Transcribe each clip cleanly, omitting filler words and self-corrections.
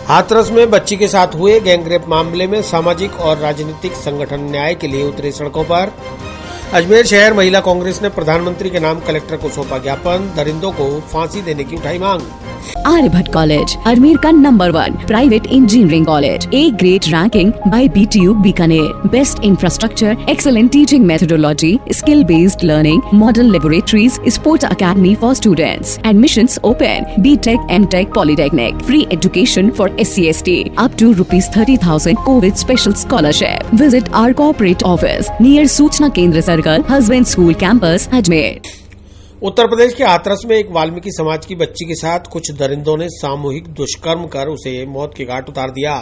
हाथरस में बच्ची के साथ हुए गैंगरेप मामले में सामाजिक और राजनीतिक संगठन न्याय के लिए उतरे सड़कों पर। अजमेर शहर महिला कांग्रेस ने प्रधानमंत्री के नाम कलेक्टर को सौंपा ज्ञापन, दरिंदों को फांसी देने की उठाई मांग। आर्यभट्ट कॉलेज, अजमेर का number 1 private engineering college, A grade ranking by BTU Bikaner, best infrastructure, excellent teaching methodology, skill based learning, modern laboratories, sports academy for students, admissions open, BTech, MTech, polytechnic, free education for SC/ST, up to ₹30,000 covid special scholarship. Visit our corporate office near सूचना केंद्र circle, husband school campus, Ajmer. Uttar Pradesh के हाथरस में एक वाल्मीकि समाज की बच्ची के साथ कुछ दरिंदों ने सामूहिक दुष्कर्म कर उसे मौत के घाट उतार दिया।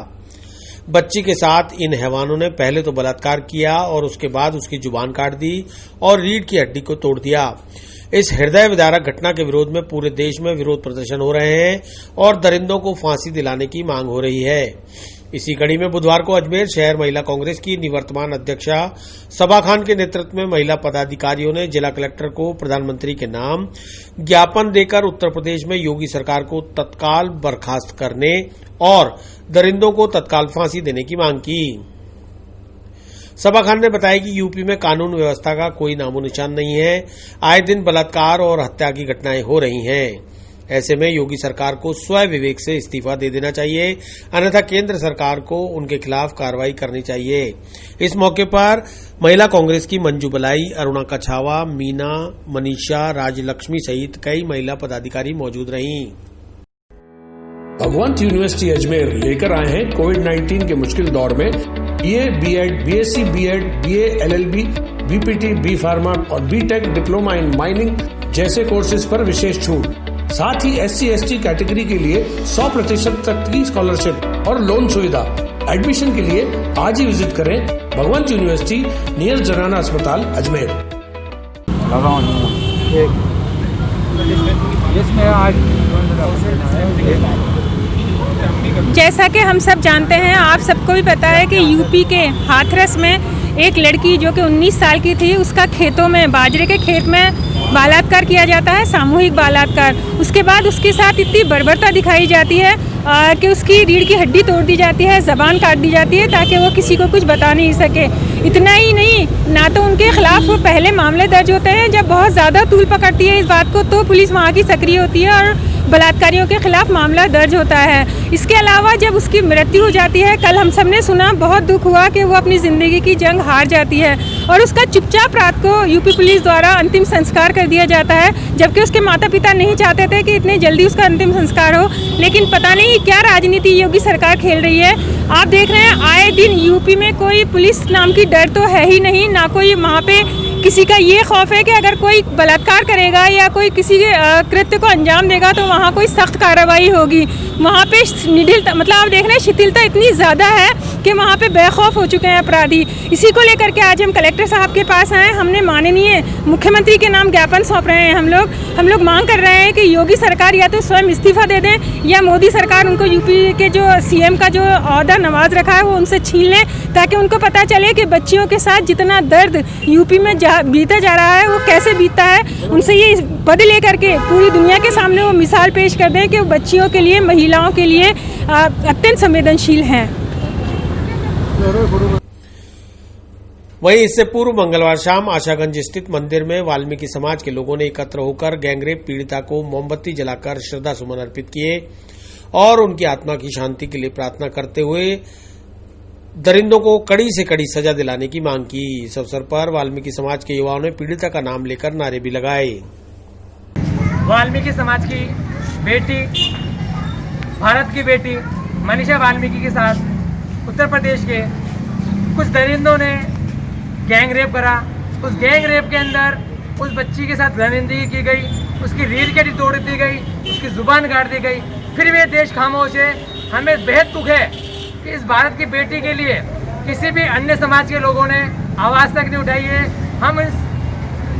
बच्ची के साथ इन हैवानों ने पहले तो बलात्कार किया और उसके बाद उसकी जुबान काट दी और रीढ़ की हड्डी को तोड़ दिया। इस हृदय विदारक घटना के विरोध में पूरे देश में विरोध प्रदर्शन हो रहे हैं और दरिंदों को फांसी दिलाने की मांग हो रही है। इसी कड़ी में बुधवार को अजमेर शहर महिला कांग्रेस की निवर्तमान अध्यक्षा सबा खान के नेतृत्व में महिला पदाधिकारियों ने जिला कलेक्टर को प्रधानमंत्री के नाम ज्ञापन देकर उत्तर प्रदेश में योगी सरकार को तत्काल बर्खास्त करने और दरिंदों को तत्काल फांसी देने की मांग की। सबा खान ने बताया कि यूपी में कानून व्यवस्था का कोई नामो निशान नहीं है। आए दिन बलात्कार और हत्या की घटनाएं हो रही हैं। ऐसे में योगी सरकार को स्वयं विवेक से इस्तीफा दे देना चाहिए, अन्यथा केंद्र सरकार को उनके खिलाफ कार्रवाई करनी चाहिए। इस मौके पर महिला कांग्रेस की मंजू बलाई, अरुणा कछावा, मीना, मनीषा, राजलक्ष्मी सहित कई महिला पदाधिकारी मौजूद रहीं। भगवंत यूनिवर्सिटी अजमेर लेकर आए हैं कोविड-19 के मुश्किल दौर में BA, B.Ed, BSc, B.Ed, BA, LLB, BPT, B pharma और BTech डिप्लोमा इन माइनिंग जैसे कोर्सेज पर विशेष छूट। साथ ही SC/ST कैटेगरी के लिए 100% तक की स्कॉलरशिप और लोन सुविधा। एडमिशन के लिए आज ही विजिट करें भगवंत यूनिवर्सिटी नियर जनाना अस्पताल अजमेर। जैसा कि हम सब जानते हैं, आप सबको भी पता है कि यूपी के हाथरस में एक लड़की जो कि 19 साल की थी, उसका खेतों में, बाजरे के खेत में बलात्कार किया जाता है, सामूहिक बलात्कार। उसके बाद उसके साथ इतनी बर्बरता दिखाई जाती है कि उसकी रीढ़ की हड्डी तोड़ दी जाती है, ज़बान काट दी जाती है ताकि वो किसी को कुछ बता नहीं सके। इतना ही नहीं, ना तो उनके खिलाफ वो पहले मामले दर्ज होते हैं, जब बहुत ज़्यादा तूल पकड़ती है इस बात को तो पुलिस वहाँ की सक्रिय होती है और बलात्कारियों के खिलाफ मामला दर्ज होता है। इसके अलावा जब उसकी मृत्यु हो जाती है, कल हम सब ने सुना, बहुत दुख हुआ कि वो अपनी ज़िंदगी की जंग हार जाती है और उसका चुपचाप रात को यूपी पुलिस द्वारा अंतिम संस्कार कर दिया जाता है, जबकि उसके माता पिता नहीं चाहते थे कि इतनी जल्दी उसका अंतिम संस्कार हो। लेकिन पता नहीं क्या राजनीति योगी सरकार खेल रही है। आप देख रहे हैं आए दिन यूपी में कोई पुलिस नाम की डर तो है ही नहीं, ना कोई वहाँ पे किसी का ये खौफ है कि अगर कोई बलात्कार करेगा या कोई किसी कृत्य को अंजाम देगा तो वहाँ कोई सख्त कार्रवाई होगी। वहाँ पे निडिलता, मतलब आप देख रहे हैं शिथिलता इतनी ज़्यादा है कि वहाँ पे बेखौफ हो चुके हैं अपराधी। इसी को लेकर के आज हम कलेक्टर साहब के पास आए। हमने माननीय मुख्यमंत्री के नाम ज्ञापन सौंप रहे हैं। हम लोग मांग कर रहे हैं कि योगी सरकार या तो स्वयं इस्तीफा दे दें या मोदी सरकार उनको यूपी के जो CM का जो ओहदा नवाज रखा है वो उनसे छीन लें, ताकि उनको पता चले कि बच्चियों के साथ जितना दर्द यूपी में बीता जा रहा है वो कैसे बीतता है। उनसे ये पद लेकर के पूरी दुनिया के सामने वो मिसाल पेश कर दें कि वो बच्चियों के लिए, महिलाओं के लिए अत्यंत संवेदनशील हैं। वहीं इससे पूर्व मंगलवार शाम आशागंज स्थित मंदिर में वाल्मीकि समाज के लोगों ने एकत्र होकर गैंगरेप पीड़िता को मोमबत्ती जलाकर श्रद्धा सुमन अर्पित किए और उनकी आत्मा की शांति के लिए प्रार्थना करते हुए दरिंदों को कड़ी से कड़ी सजा दिलाने की मांग की। इस अवसर पर वाल्मीकि समाज के युवाओं ने पीड़िता का नाम लेकर नारे भी लगाए। वाल्मीकि समाज की बेटी, भारत की बेटी मनीषा वाल्मीकि के साथ उत्तर प्रदेश के कुछ दरिंदों ने गैंग रेप करा। उस गैंग रेप के अंदर उस बच्ची के साथ दरिंदगी की गई, उसकी रीढ़ की हड्डी तोड़ दी गई, उसकी जुबान काट दी गई, फिर भी देश खामोश है। हमें बेहद दुख है कि इस भारत की बेटी के लिए किसी भी अन्य समाज के लोगों ने आवाज़ तक नहीं उठाई है। हम इस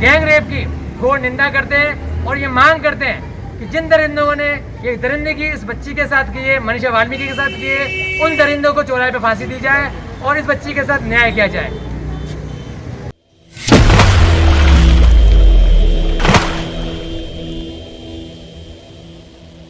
गैंग रेप की घोर निंदा करते हैं और ये मांग करते हैं कि जिन दरिंदों ने ये दरिंदगी इस बच्ची के साथ की है, मनीषा वाल्मीकि के साथ की है, उन दरिंदों को चौराहे पे फांसी दी जाए और इस बच्ची के साथ न्याय किया जाए।